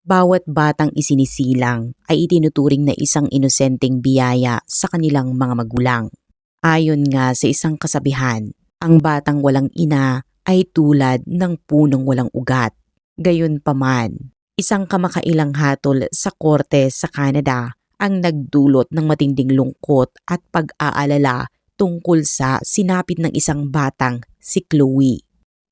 Bawat batang isinisilang ay itinuturing na isang inosenteng biyaya sa kanilang mga magulang. Ayon nga sa isang kasabihan, ang batang walang ina ay tulad ng punong walang ugat. Gayunpaman, isang kamakailang hatol sa korte sa Canada ang nagdulot ng matinding lungkot at pag-aalala tungkol sa sinapit ng isang batang si Chloe.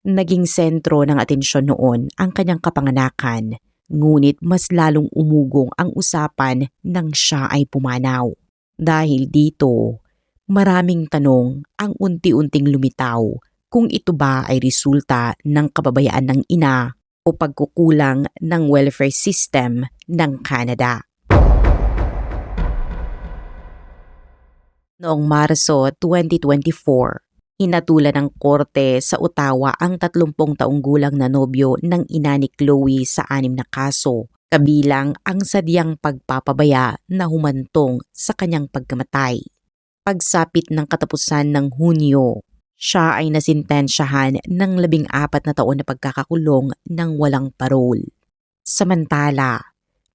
Naging sentro ng atensyon noon ang kanyang kapanganakan, ngunit mas lalong umugong ang usapan nang siya ay pumanaw. Dahil dito, maraming tanong ang unti-unting lumitaw kung ito ba ay resulta ng kababayaan ng ina o pagkukulang ng welfare system ng Canada. Noong Marso 2024, inatulan ng korte sa Ottawa ang 30 taong gulang na nobyo ng ina ni Chloe sa 6 na kaso, kabilang ang sadyang pagpapabaya na humantong sa kanyang pagkamatay. Pagsapit ng katapusan ng Hunyo, siya ay nasintensyahan ng 14 na taon na pagkakakulong ng walang parol. Samantala,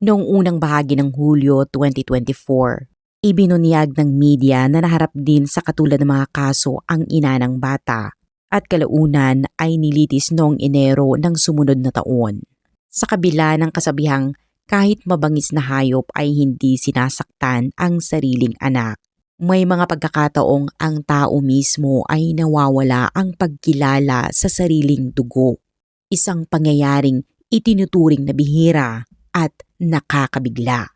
noong unang bahagi ng Hulyo 2024, ibinunyag ng media na naharap din sa katulad ng mga kaso ang ina ng bata at kalaunan ay nilitis noong Enero ng sumunod na taon. Sa kabila ng kasabihang kahit mabangis na hayop ay hindi sinasaktan ang sariling anak, may mga pagkakataong ang tao mismo ay nawawala ang pagkilala sa sariling dugo. Isang pangyayaring itinuturing na bihira at nakakabigla.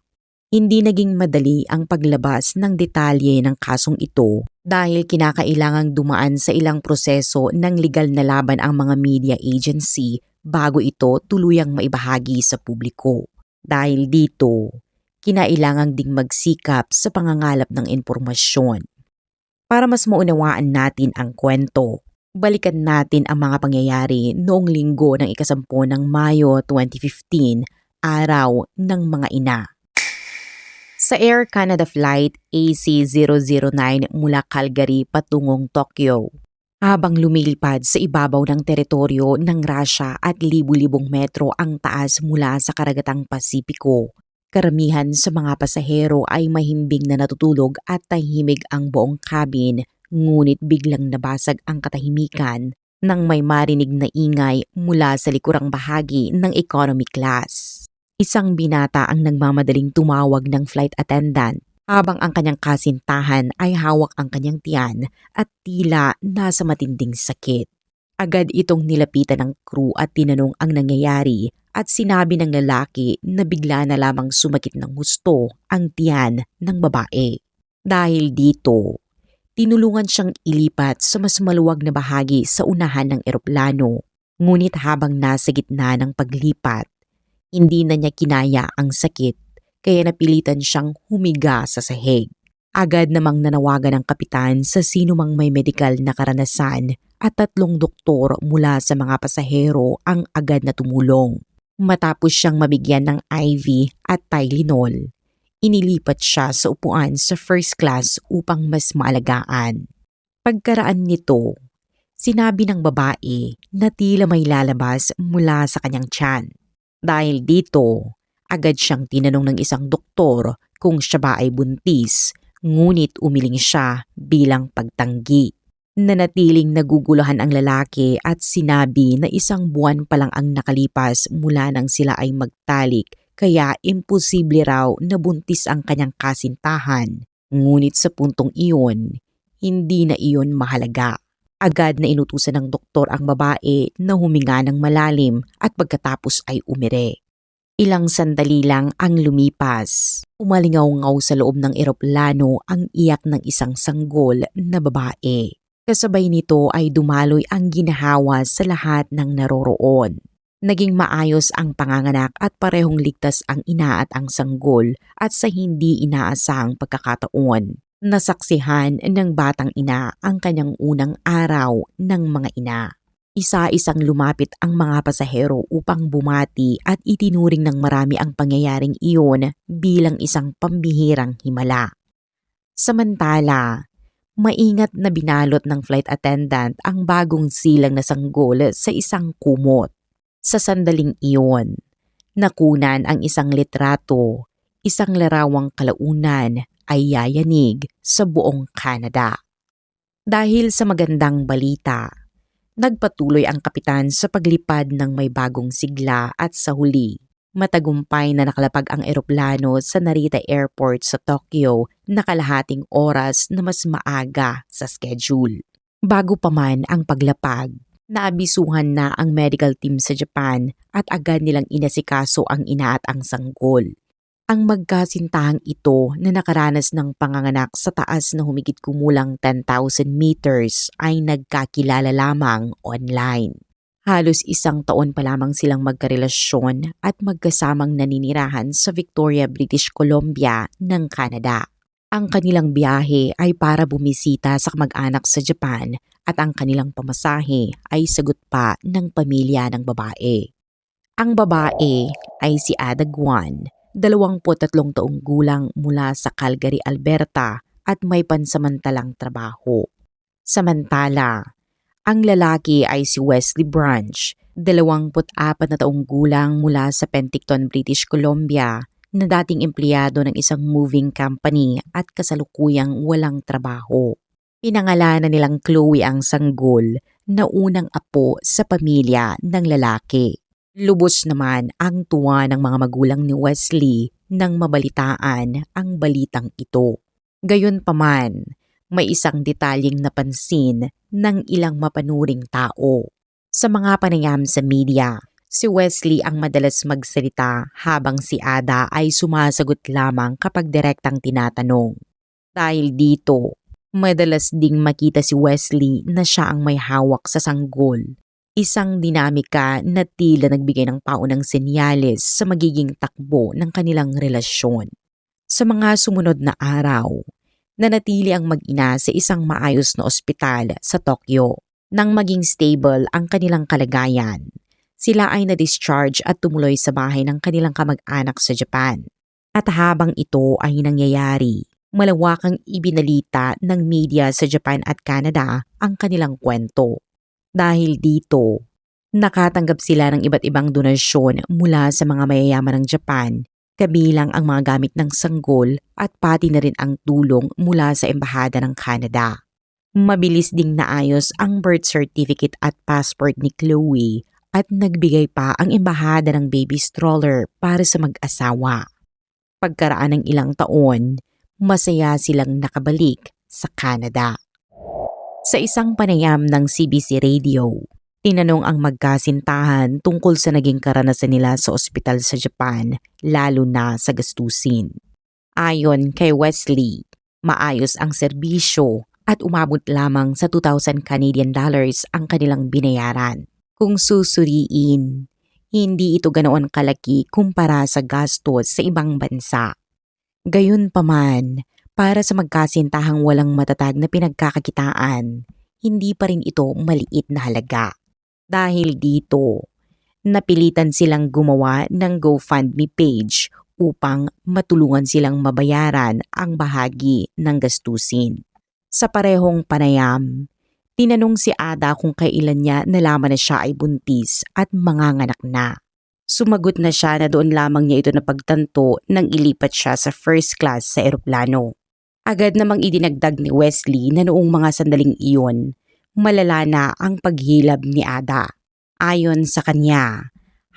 Hindi naging madali ang paglabas ng detalye ng kasong ito dahil kinakailangang dumaan sa ilang proseso ng legal na laban ang mga media agency bago ito tuluyang maibahagi sa publiko. Dahil dito, kinailangang ding magsikap sa pangangalap ng impormasyon. Para mas maunawaan natin ang kwento, balikan natin ang mga pangyayari noong linggo ng 10 ng Mayo 2015, araw ng mga ina. Sa Air Canada Flight AC009 mula Calgary patungong Tokyo, habang lumilipad sa ibabaw ng teritoryo ng Russia at libu-libong metro ang taas mula sa karagatang Pasipiko, karamihan sa mga pasahero ay mahimbing na natutulog at tahimik ang buong cabin, ngunit biglang nabasag ang katahimikan nang may marinig na ingay mula sa likurang bahagi ng economy class. Isang binata ang nagmamadaling tumawag ng flight attendant habang ang kanyang kasintahan ay hawak ang kanyang tiyan at tila nasa matinding sakit. Agad itong nilapitan ng crew at tinanong ang nangyayari at sinabi ng lalaki na bigla na lamang sumakit ng husto ang tiyan ng babae. Dahil dito, tinulungan siyang ilipat sa mas maluwag na bahagi sa unahan ng eroplano. Ngunit habang nasa gitna ng paglipat, hindi na niya kinaya ang sakit kaya napilitan siyang humiga sa sahig. Agad namang nanawagan ng kapitan sa sinumang may medikal na karanasan at 3 doktor mula sa mga pasahero ang agad na tumulong. Matapos siyang mabigyan ng IV at Tylenol, inilipat siya sa upuan sa first class upang mas maalagaan. Pagkaraan nito, sinabi ng babae na tila may lalabas mula sa kanyang tiyan. Dahil dito, agad siyang tinanong ng isang doktor kung siya ba ay buntis, ngunit umiling siya bilang pagtanggi. Nanatiling naguguluhan ang lalaki at sinabi na 1 buwan pa lang ang nakalipas mula nang sila ay magtalik kaya imposible raw na buntis ang kanyang kasintahan. Ngunit sa puntong iyon, hindi na iyon mahalaga. Agad na inutusan ng doktor ang babae na huminga ng malalim at pagkatapos ay umire. Ilang sandali lang ang lumipas. Umalingaw-ngaw sa loob ng eroplano ang iyak ng isang sanggol na babae. Kasabay nito ay dumaloy ang ginhawa sa lahat ng naroroon. Naging maayos ang panganganak at parehong ligtas ang ina at ang sanggol at sa hindi inaasahang pagkakataon. Nasaksihan ng batang ina ang kanyang unang araw ng mga ina. Isa-isang lumapit ang mga pasahero upang bumati at itinuring ng marami ang pangyayaring iyon bilang isang pambihirang himala. Samantala, maingat na binalot ng flight attendant ang bagong silang na sanggol sa isang kumot. Sa sandaling iyon, Nakunan ang isang litrato, isang larawang kalaunan ay yayanig sa buong Canada. Dahil sa magandang balita, nagpatuloy ang kapitan sa paglipad ng may bagong sigla at sa huli, matagumpay na nakalapag ang eroplano sa Narita Airport sa Tokyo na kalahating oras na mas maaga sa schedule. Bago pa man ang paglapag, naabisuhan na ang medical team sa Japan at agad nilang inasikaso ang ina at ang sanggol. Ang magkasintahang ito na nakaranas ng panganganak sa taas na humigit kumulang 10,000 meters ay nagkakilala lamang online. Halos isang taon pa lamang silang magkarelasyon at magkasamang naninirahan sa Victoria, British Columbia ng Canada. Ang kanilang biyahe ay para bumisita sa kamag-anak sa Japan at ang kanilang pamasahe ay sagot pa ng pamilya ng babae. Ang babae ay si Ada Guan, 23 taong gulang mula sa Calgary, Alberta at may pansamantalang trabaho. Samantala, ang lalaki ay si Wesley Branch, 24 na taong gulang mula sa Penticton, British Columbia na dating empleyado ng isang moving company at kasalukuyang walang trabaho. Pinangalanan nilang Chloe ang sanggol na unang apo sa pamilya ng lalaki. Lubos naman ang tuwa ng mga magulang ni Wesley nang mabalitaan ang balitang ito. Gayunpaman, may isang detalyeng napansin ng ilang mapanuring tao. Sa mga panayam sa media, si Wesley ang madalas magsalita habang si Ada ay sumasagot lamang kapag direktang tinatanong. Dahil dito, madalas ding makita si Wesley na siya ang may hawak sa sanggol. Isang dinamika na tila nagbigay ng paunang senyales sa magiging takbo ng kanilang relasyon. Sa mga sumunod na araw, nanatili ang mag-ina sa isang maayos na ospital sa Tokyo. Nang maging stable ang kanilang kalagayan, sila ay na-discharge at tumuloy sa bahay ng kanilang kamag-anak sa Japan. At habang ito ay nangyayari, malawakang ibinalita ng media sa Japan at Canada ang kanilang kwento. Dahil dito, nakatanggap sila ng iba't ibang donasyon mula sa mga mayayaman ng Japan, kabilang ang mga gamit ng sanggol at pati na rin ang tulong mula sa Embahada ng Canada. Mabilis ding naayos ang birth certificate at passport ni Chloe at nagbigay pa ang embahada ng baby stroller para sa mag-asawa. Pagkaraan ng ilang taon, masaya silang nakabalik sa Canada. Sa isang panayam ng CBC Radio, tinanong ang magkasintahan tungkol sa naging karanasan nila sa ospital sa Japan, lalo na sa gastusin. Ayon kay Wesley, maayos ang serbisyo at umabot lamang sa 2,000 Canadian dollars ang kanilang binayaran. Kung susuriin, hindi ito ganoon kalaki kumpara sa gastos sa ibang bansa. Gayunpaman, para sa magkasintahang walang matatag na pinagkakakitaan, hindi pa rin ito maliit na halaga. Dahil dito, napilitan silang gumawa ng GoFundMe page upang matulungan silang mabayaran ang bahagi ng gastusin. Sa parehong panayam, tinanong si Ada kung kailan niya nalaman na siya ay buntis at manganganak na. Sumagot na siya na doon lamang niya ito napagtanto nang ilipat siya sa first class sa eroplano. Agad namang idinagdag ni Wesley na noong mga sandaling iyon, malala na ang paghilab ni Ada. Ayon sa kanya,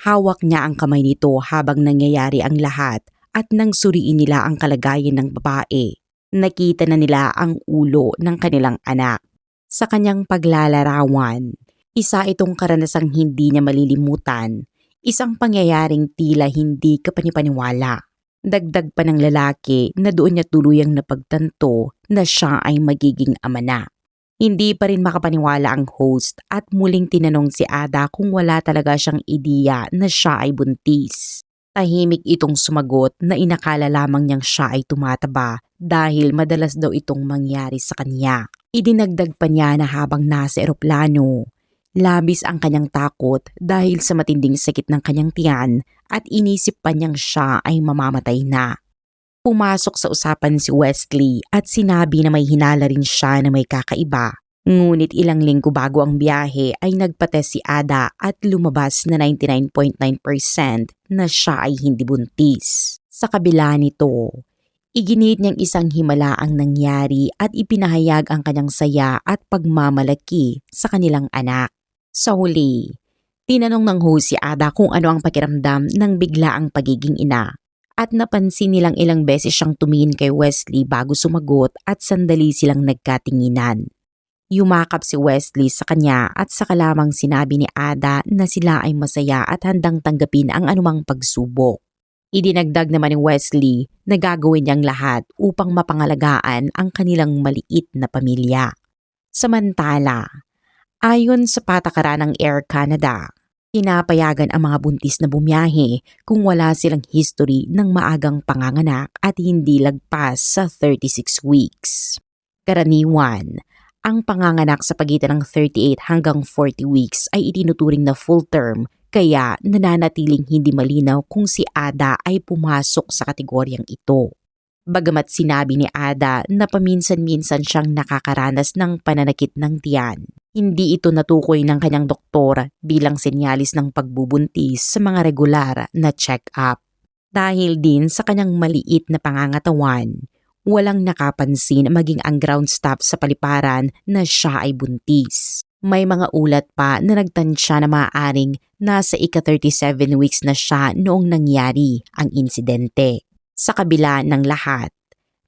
hawak niya ang kamay nito habang nangyayari ang lahat at nang suriin nila ang kalagayan ng babae. Nakita na nila ang ulo ng kanilang anak. Sa kanyang paglalarawan, isa itong karanasang hindi niya malilimutan, isang pangyayaring tila hindi kapanipaniwala. Dagdag pa ng lalaki na doon niya tuluyang napagtanto na siya ay magiging ama na. Hindi pa rin makapaniwala ang host at muling tinanong si Ada kung wala talaga siyang ideya na siya ay buntis. Tahimik itong sumagot na inakala lamang niyang siya ay tumataba dahil madalas daw itong mangyari sa kanya. Idinagdag pa niya na habang nasa eroplano, labis ang kanyang takot dahil sa matinding sakit ng kanyang tiyan at inisip pa niyang siya ay mamamatay na. Pumasok sa usapan si Wesley at sinabi na may hinala rin siya na may kakaiba. Ngunit ilang linggo bago ang biyahe ay nagpates si Ada at lumabas na 99.9% na siya ay hindi buntis. Sa kabila nito, iginit niyang isang himala ang nangyari at ipinahayag ang kanyang saya at pagmamalaki sa kanilang anak. Sa huli, tinanong ng host si Ada kung ano ang pakiramdam ng biglaang pagiging ina at napansin nilang ilang beses siyang tumingin kay Wesley bago sumagot at sandali silang nagkatinginan. Yumakap si Wesley sa kanya at saka lamang sinabi ni Ada na sila ay masaya at handang tanggapin ang anumang pagsubok. Idinagdag naman ni Wesley na gagawin niyang lahat upang mapangalagaan ang kanilang maliit na pamilya. Samantala, ayon sa patakaran ng Air Canada, pinapayagan ang mga buntis na bumiyahe kung wala silang history ng maagang panganganak at hindi lagpas sa 36 weeks. Karaniwan, ang panganganak sa pagitan ng 38 hanggang 40 weeks ay itinuturing na full term kaya nananatiling hindi malinaw kung si Ada ay pumasok sa kategoryang ito. Bagamat sinabi ni Ada na paminsan-minsan siyang nakakaranas ng pananakit ng tiyan, hindi ito natukoy ng kanyang doktor bilang senyalis ng pagbubuntis sa mga regular na check-up. Dahil din sa kanyang maliit na pangangatawan, walang nakapansin maging ang ground staff sa paliparan na siya ay buntis. May mga ulat pa na nagtansya na maaaring nasa ika-37 weeks na siya noong nangyari ang insidente. Sa kabila ng lahat,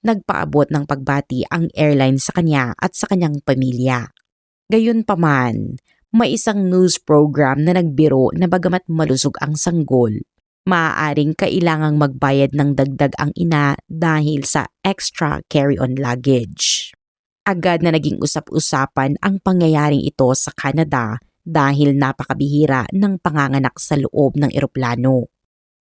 nagpaabot ng pagbati ang airline sa kanya at sa kanyang pamilya. Gayunpaman, may isang news program na nagbiro na bagamat malusog ang sanggol, maaaring kailangang magbayad ng dagdag ang ina dahil sa extra carry-on luggage. Agad na naging usap-usapan ang pangyayaring ito sa Canada dahil napakabihira ng panganganak sa loob ng eroplano.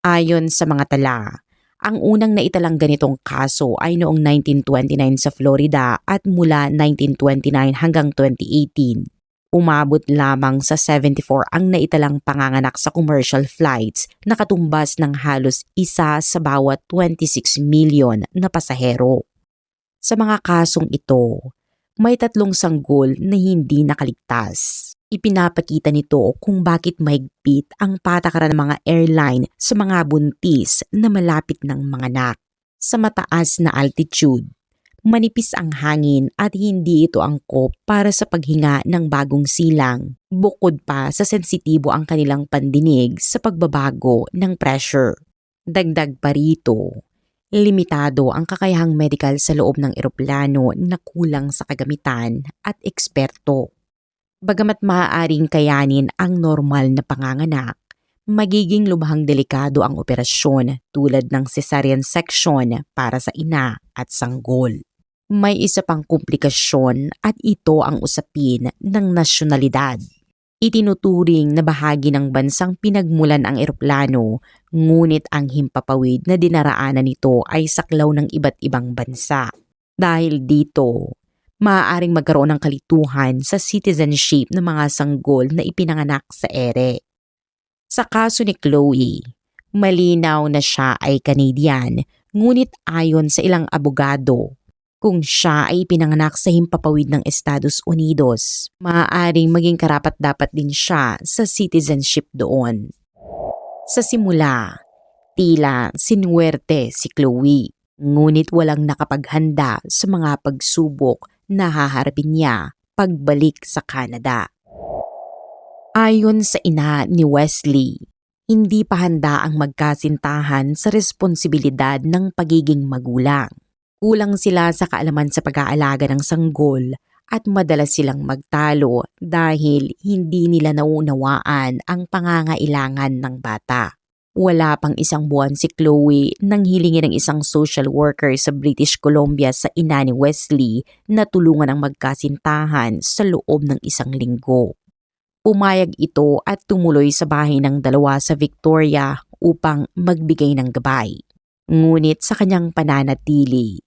Ayon sa mga tala, ang unang naitalang ganitong kaso ay noong 1929 sa Florida at mula 1929 hanggang 2018. Umabot lamang sa 74 ang naitalang panganganak sa commercial flights na katumbas ng halos isa sa bawat 26 milyon na pasahero. Sa mga kasong ito, may 3 sanggol na hindi nakaligtas. Ipinapakita nito kung bakit mahigpit ang patakaran ng mga airline sa mga buntis na malapit ng manganak. Sa mataas na altitude, manipis ang hangin at hindi ito angkop para sa paghinga ng bagong silang. Bukod pa sa sensitibo ang kanilang pandinig sa pagbabago ng pressure. Dagdag pa rito, limitado ang kakayahang medical sa loob ng eroplano na kulang sa kagamitan at eksperto. Bagamat maaaring kayanin ang normal na panganganak, magiging lubhang delikado ang operasyon tulad ng cesarean section para sa ina at sanggol. May isa pang komplikasyon at ito ang usapin ng nasyonalidad. Itinuturing na bahagi ng bansang pinagmulan ang eroplano, ngunit ang himpapawid na dinaraanan nito ay saklaw ng iba't ibang bansa. Dahil dito, maaaring magkaroon ng kalituhan sa citizenship ng mga sanggol na ipinanganak sa ere. Sa kaso ni Chloe, malinaw na siya ay Canadian, ngunit ayon sa ilang abogado, kung siya ay ipinanganak sa himpapawid ng Estados Unidos, maaaring maging karapat-dapat din siya sa citizenship doon. Sa simula, tila sinuwerte si Chloe, ngunit walang nakapaghanda sa mga pagsubok na haharapin niya pagbalik sa Canada. Ayon sa ina ni Wesley, hindi pa handa ang magkasintahan sa responsibilidad ng pagiging magulang. Kulang sila sa kaalaman sa pag-aalaga ng sanggol at madalas silang magtalo dahil hindi nila naunawaan ang pangangailangan ng bata. Wala pang 1 buwan si Chloe nang hilingin ng isang social worker sa British Columbia sa ina ni Wesley na tulungan ang magkasintahan sa loob ng 1 linggo. Pumayag ito at tumuloy sa bahay ng dalawa sa Victoria upang magbigay ng gabay. Ngunit sa kanyang pananatili,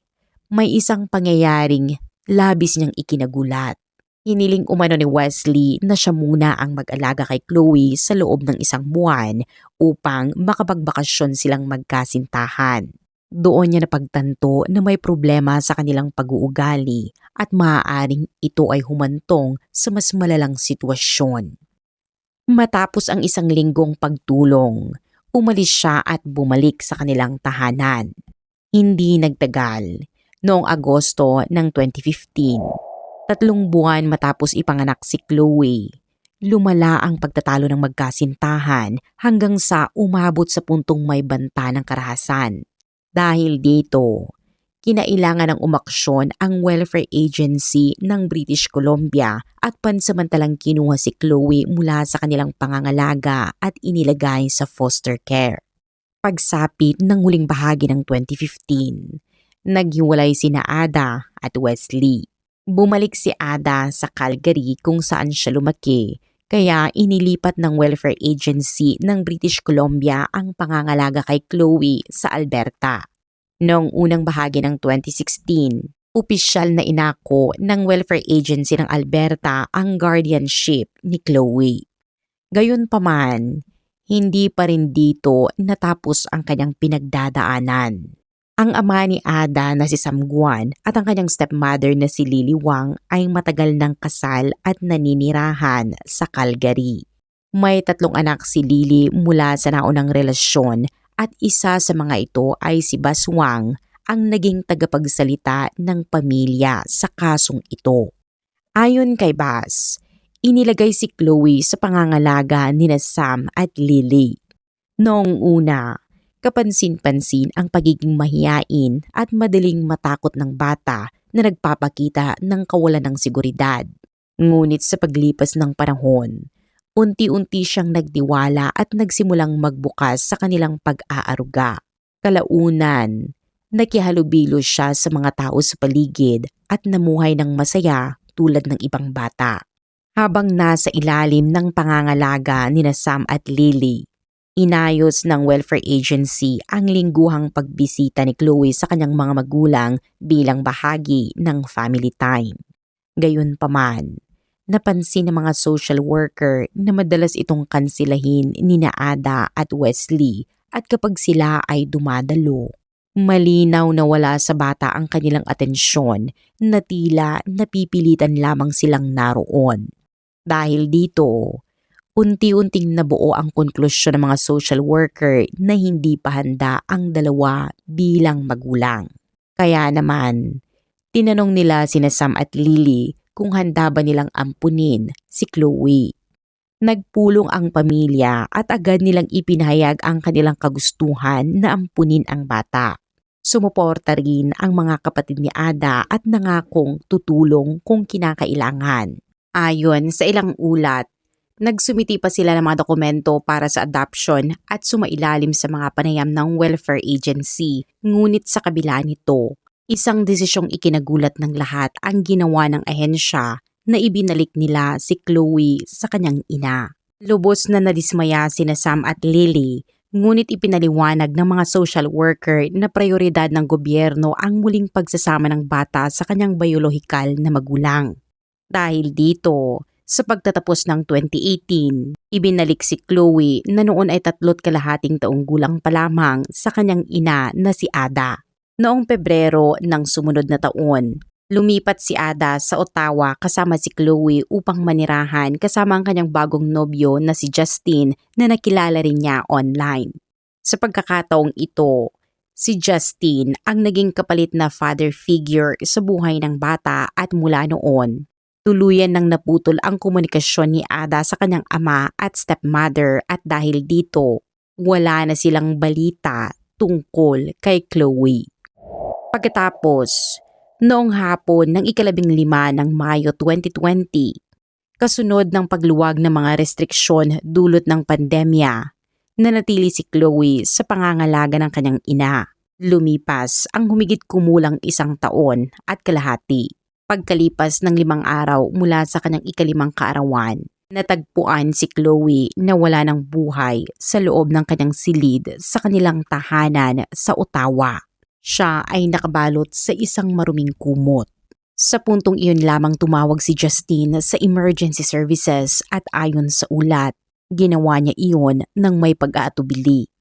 may isang pangyayaring labis niyang ikinagulat. Hiniling umano ni Wesley na siya muna ang mag-alaga kay Chloe sa loob ng 1 buwan upang makapagbakasyon silang magkasintahan. Doon niya napagtanto na may problema sa kanilang pag-uugali at maaaring ito ay humantong sa mas malalang sitwasyon. Matapos ang isang linggong pagtulong, umalis siya at bumalik sa kanilang tahanan. Hindi nagtagal. Noong Agosto ng 2015, 3 buwan matapos ipanganak si Chloe, lumala ang pagtatalo ng magkasintahan hanggang sa umabot sa puntong may banta ng karahasan. Dahil dito, kinailangan ng umaksyon ang welfare agency ng British Columbia at pansamantalang kinuha si Chloe mula sa kanilang pangangalaga at inilagay sa foster care. Pagsapit ng huling bahagi ng 2015, naghiwalay sina Ada at Wesley. Bumalik si Ada sa Calgary kung saan siya lumaki, kaya inilipat ng welfare agency ng British Columbia ang pangangalaga kay Chloe sa Alberta. Noong unang bahagi ng 2016, opisyal na inako ng welfare agency ng Alberta ang guardianship ni Chloe. Gayunpaman, hindi pa rin dito natapos ang kanyang pinagdadaanan. Ang ama ni Ada na si Sam Guan at ang kanyang stepmother na si Lily Wang ay matagal ng kasal at naninirahan sa Calgary. May 3 anak si Lily mula sa naunang relasyon at isa sa mga ito ay si Bas Wang, ang naging tagapagsalita ng pamilya sa kasong ito. Ayon kay Bas, inilagay si Chloe sa pangangalaga nina Sam at Lily. Noong una, kapansin-pansin ang pagiging mahiyain at madaling matakot ng bata na nagpapakita ng kawalan ng seguridad. Ngunit sa paglipas ng panahon, unti-unti siyang nagtiwala at nagsimulang magbukas sa kanilang pag-aaruga. Kalaunan, nakihalubilo siya sa mga tao sa paligid at namuhay ng masaya tulad ng ibang bata. Habang nasa ilalim ng pangangalaga nina Sam at Lily, inayos ng welfare agency ang lingguhang pagbisita ni Chloe sa kanyang mga magulang bilang bahagi ng family time. Gayunpaman, napansin ng mga social worker na madalas itong kansilahin ni Ada at Wesley at kapag sila ay dumadalo, malinaw na wala sa bata ang kanilang atensyon na tila napipilitan lamang silang naroon. Dahil dito, unti-unting nabuo ang konklusyon ng mga social worker na hindi pa handa ang dalawa bilang magulang. Kaya naman, tinanong nila sina Sam at Lily kung handa ba nilang ampunin si Chloe. Nagpulong ang pamilya at agad nilang ipinahayag ang kanilang kagustuhan na ampunin ang bata. Sumuporta rin ang mga kapatid ni Ada at nangakong tutulong kung kinakailangan. Ayon sa ilang ulat, nagsumiti pa sila ng mga dokumento para sa adoption at sumailalim sa mga panayam ng welfare agency. Ngunit sa kabila nito, isang desisyong ikinagulat ng lahat ang ginawa ng ahensya na ibinalik nila si Chloe sa kanyang ina. Lubos na nadismaya sina Sam at Lily, ngunit ipinaliwanag ng mga social worker na prioridad ng gobyerno ang muling pagsasama ng bata sa kanyang biyolohikal na magulang. Dahil dito, sa pagtatapos ng 2018, ibinalik si Chloe na noon ay 3.5 taong gulang pa lamang sa kanyang ina na si Ada. Noong Pebrero ng sumunod na taon, lumipat si Ada sa Ottawa kasama si Chloe upang manirahan kasama ang kanyang bagong nobyo na si Justin na nakilala rin niya online. Sa pagkakataong ito, si Justin ang naging kapalit na father figure sa buhay ng bata at mula noon, tuluyan nang naputol ang komunikasyon ni Ada sa kanyang ama at stepmother at dahil dito, wala na silang balita tungkol kay Chloe. Pagkatapos, noong hapon ng 15 ng Mayo 2020, kasunod ng pagluwag ng mga restriksyon dulot ng pandemya, nanatili si Chloe sa pangangalaga ng kanyang ina. Lumipas ang humigit kumulang 1 taon at kalahati. Pagkalipas ng 5 araw mula sa kanyang 5 kaarawan, natagpuan si Chloe na wala ng buhay sa loob ng kanyang silid sa kanilang tahanan sa Ottawa. Siya ay nakabalot sa isang maruming kumot. Sa puntong iyon lamang tumawag si Justin sa emergency services at ayon sa ulat, ginawa niya iyon ng may pag-aatubili.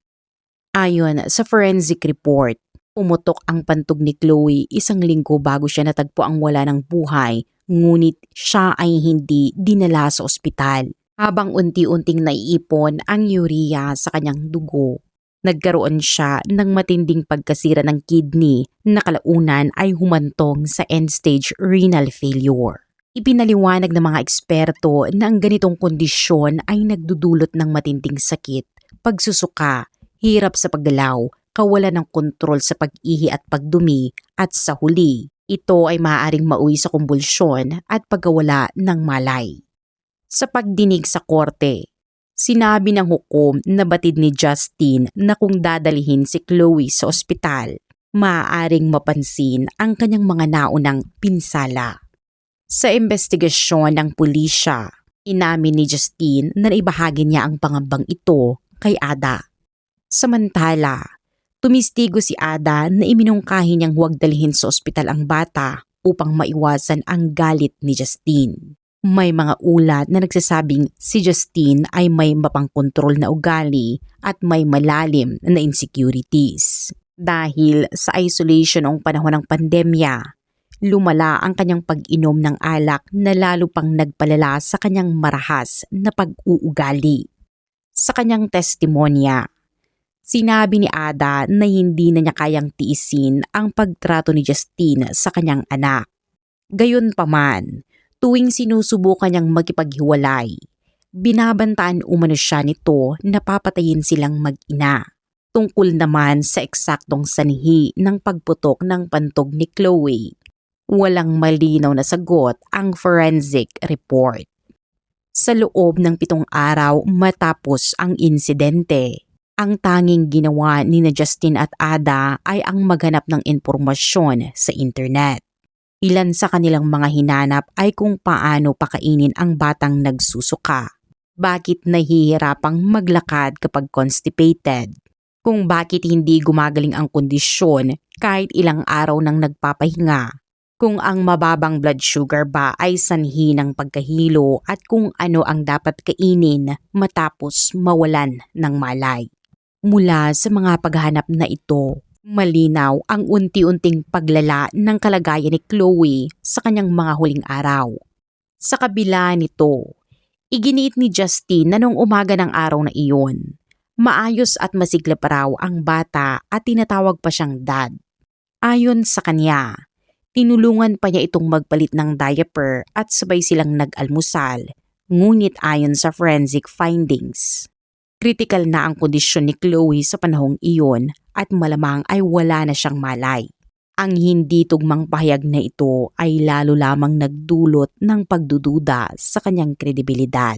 Ayon sa forensic report, Pumutok ang pantog ni Chloe 1 linggo bago siya natagpo ang wala ng buhay, ngunit siya ay hindi dinala sa ospital. Habang unti-unting naiipon ang urea sa kanyang dugo, nagkaroon siya ng matinding pagkasira ng kidney na kalaunan ay humantong sa end-stage renal failure. Ipinaliwanag ng mga eksperto na ang ganitong kondisyon ay nagdudulot ng matinding sakit, pagsusuka, hirap sa paggalaw, kawalan ng kontrol sa pag-ihi at pagdumi, at sa huli, ito ay maaaring mauwi sa kumbulsyon at pagkawala ng malay. Sa pagdinig sa korte, sinabi ng hukom na batid ni Justin na kung dadalhin si Chloe sa ospital, maaaring mapansin ang kanyang mga naunang pinsala. Sa investigasyon ng pulisya, inamin ni Justin na naibahagi niya ang pangambang ito kay Ada. Samantala, tumistigo si Ada na iminungkahi niyang huwag dalhin sa ospital ang bata upang maiwasan ang galit ni Justin. May mga ulat na nagsasabing si Justin ay may mapangkontrol na ugali at may malalim na insecurities. Dahil sa isolation noong panahon ng pandemya, lumala ang kanyang pag-inom ng alak na lalo pang nagpalala sa kanyang marahas na pag-uugali. Sa kanyang testimonya, sinabi ni Ada na hindi na niya kayang tiisin ang pagtrato ni Justin sa kanyang anak. Gayunpaman, tuwing sinusubukan niyang magkipaghiwalay, binabantaan umano siya nito na papatayin silang mag-ina. Tungkol naman sa eksaktong sanhi ng pagputok ng pantog ni Chloe, walang malinaw na sagot ang forensic report. Sa loob ng 7 araw matapos ang insidente, ang tanging ginawa ni Justin at Ada ay ang maghanap ng impormasyon sa internet. Ilan sa kanilang mga hinanap ay kung paano pakainin ang batang nagsusuka, bakit nahihirapang maglakad kapag constipated, kung bakit hindi gumagaling ang kondisyon kahit ilang araw nang nagpapahinga, kung ang mababang blood sugar ba ay sanhi ng pagkahilo at kung ano ang dapat kainin matapos mawalan ng malay. Mula sa mga paghahanap na ito, malinaw ang unti-unting paglala ng kalagayan ni Chloe sa kanyang mga huling araw. Sa kabila nito, iginiit ni Justin na noong umaga ng araw na iyon, maayos at masigla pa raw ang bata at tinatawag pa siyang dad. Ayon sa kanya, tinulungan pa niya itong magpalit ng diaper at sabay silang nag-almusal, ngunit ayon sa forensic findings, critical na ang kondisyon ni Chloe sa panahong iyon at malamang ay wala na siyang malay. Ang hindi tugmang pahayag na ito ay lalo lamang nagdulot ng pagdududa sa kanyang kredibilidad.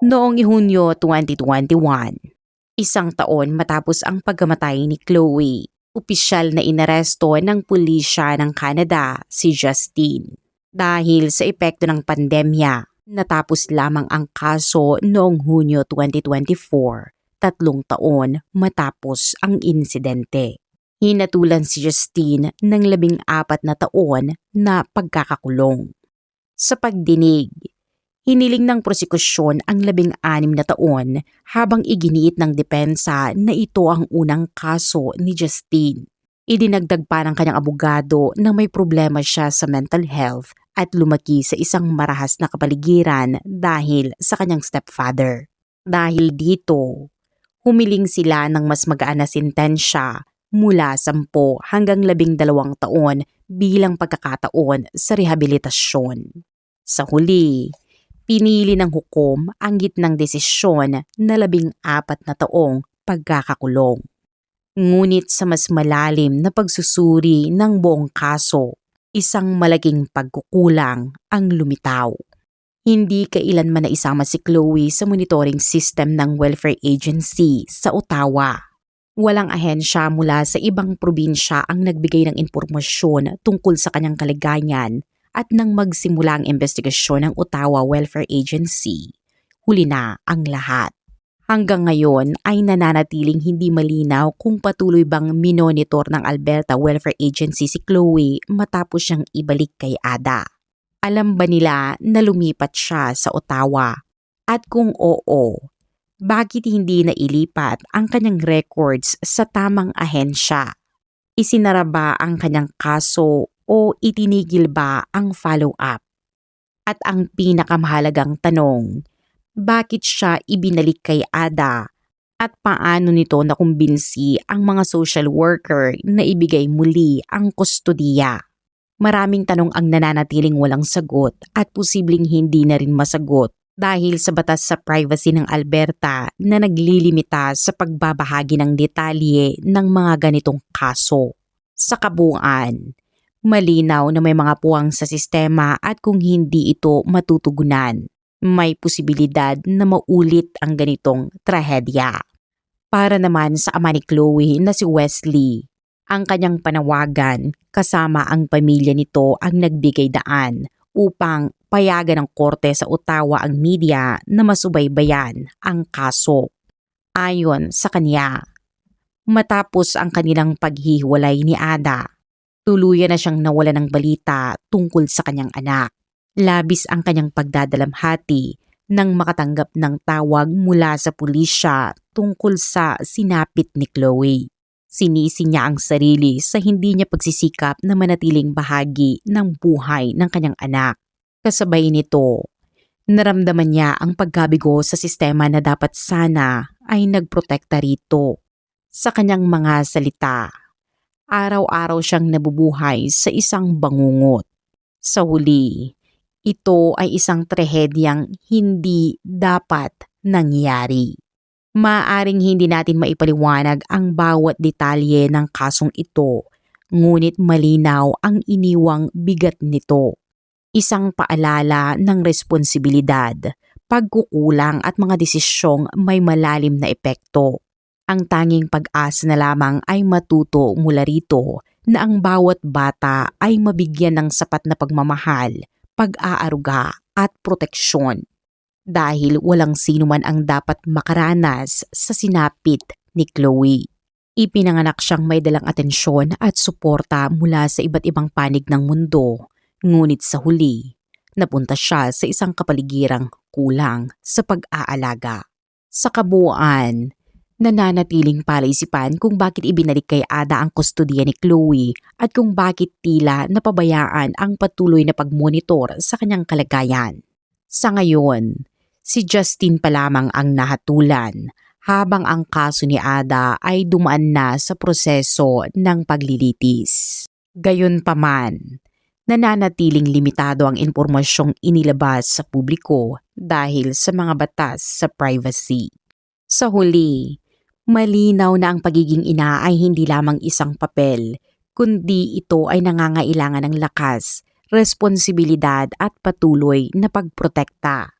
Noong Hunyo 2021, 1 taon matapos ang pagkamatay ni Chloe, opisyal na inaresto ng pulisya ng Canada si Justin. Dahil sa epekto ng pandemya, natapos lamang ang kaso noong Hunyo 2024. 3 taon matapos ang insidente. Hinatulan si Justin ng 14 na taon na pagkakakulong. Sa pagdinig, hiniling ng prosekusyon ang 16 na taon habang iginiit ng depensa na ito ang unang kaso ni Justin. Idinagdag pa ng kanyang abogado na may problema siya sa mental health at lumaki sa isang marahas na kapaligiran dahil sa kanyang stepfather. Dahil dito, humiling sila ng mas magaan na sentensya mula 10 hanggang 12 taon bilang pagkakataon sa rehabilitasyon. Sa huli, pinili ng hukom ang gitnang desisyon na 14 na taong pagkakakulong. Ngunit sa mas malalim na pagsusuri ng buong kaso, isang malaking pagkukulang ang lumitaw. Hindi kailanman na isama si Chloe sa monitoring system ng welfare agency sa Ottawa. Walang ahensya mula sa ibang probinsya ang nagbigay ng impormasyon tungkol sa kanyang kalagayan at nang magsimula ang investigasyon ng Ottawa Welfare Agency, huli na ang lahat. Hanggang ngayon ay nananatiling hindi malinaw kung patuloy bang minonitor ng Alberta Welfare Agency si Chloe matapos siyang ibalik kay Ada. Alam ba nila na lumipat siya sa Ottawa? At kung oo, bakit hindi nailipat ang kanyang records sa tamang ahensya? Isinara ba ang kanyang kaso o itinigil ba ang follow-up? At ang pinakamahalagang tanong, bakit siya ibinalik kay Ada at paano nito nakumbinsi ang mga social worker na ibigay muli ang kustodiya? Maraming tanong ang nananatiling walang sagot at posibleng hindi na rin masagot dahil sa batas sa privacy ng Alberta na naglilimita sa pagbabahagi ng detalye ng mga ganitong kaso. Sa kabuuan, malinaw na may mga puwang sa sistema at kung hindi ito matutugunan, may posibilidad na maulit ang ganitong trahedya. Para naman sa ama ni Chloe na si Wesley, ang kanyang panawagan kasama ang pamilya nito ang nagbigay daan upang payagan ng korte sa Ottawa ang media na masubaybayan ang kaso. Ayon sa kanya, matapos ang kanilang paghihiwalay ni Ada, tuluyan na siyang nawala ng balita tungkol sa kanyang anak. Labis ang kanyang pagdadalamhati nang makatanggap ng tawag mula sa pulisya tungkol sa sinapit ni Chloe. Sinisi niya ang sarili sa hindi niya pagsisikap na manatiling bahagi ng buhay ng kanyang anak. Kasabay nito, naramdaman niya ang pagkabigo sa sistema na dapat sana ay nagprotekta rito. Sa kanyang mga salita, araw-araw siyang nabubuhay sa isang bangungot. Sa huli, ito ay isang trahedyang hindi dapat nangyari. Maaaring hindi natin maipaliwanag ang bawat detalye ng kasong ito, ngunit malinaw ang iniwang bigat nito. Isang paalala ng responsibilidad, pagkukulang at mga desisyong may malalim na epekto. Ang tanging pag-asa na lamang ay matuto mula rito na ang bawat bata ay mabigyan ng sapat na pagmamahal, pag-aaruga at proteksyon. Dahil walang sino man ang dapat makaranas sa sinapit ni Chloe. Ipinanganak siyang may dalang atensyon at suporta mula sa iba't ibang panig ng mundo, ngunit sa huli, napunta siya sa isang kapaligirang kulang sa pag-aalaga. Sa kabuuan, nananatiling palaisipan kung bakit ibinalik kay Ada ang kustodiya ni Chloe at kung bakit tila napabayaan ang patuloy na pagmonitor sa kanyang kalagayan. Sa ngayon, si Justin pa lamang ang nahatulan habang ang kaso ni Ada ay dumaan na sa proseso ng paglilitis. Gayunpaman, nananatiling limitado ang impormasyong inilabas sa publiko dahil sa mga batas sa privacy. Sa huli, malinaw na ang pagiging ina ay hindi lamang isang papel, kundi ito ay nangangailangan ng lakas, responsibilidad at patuloy na pagprotekta.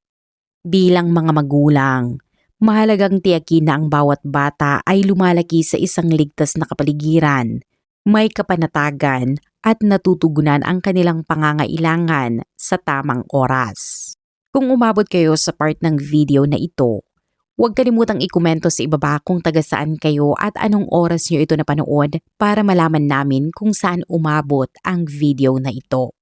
Bilang mga magulang, mahalagang tiyakin na ang bawat bata ay lumalaki sa isang ligtas na kapaligiran, may kapanatagan at natutugunan ang kanilang pangangailangan sa tamang oras. Kung umabot kayo sa part ng video na ito, huwag kalimutang ikomento sa ibaba kung taga saan kayo at anong oras nyo ito napanood para malaman namin kung saan umabot ang video na ito.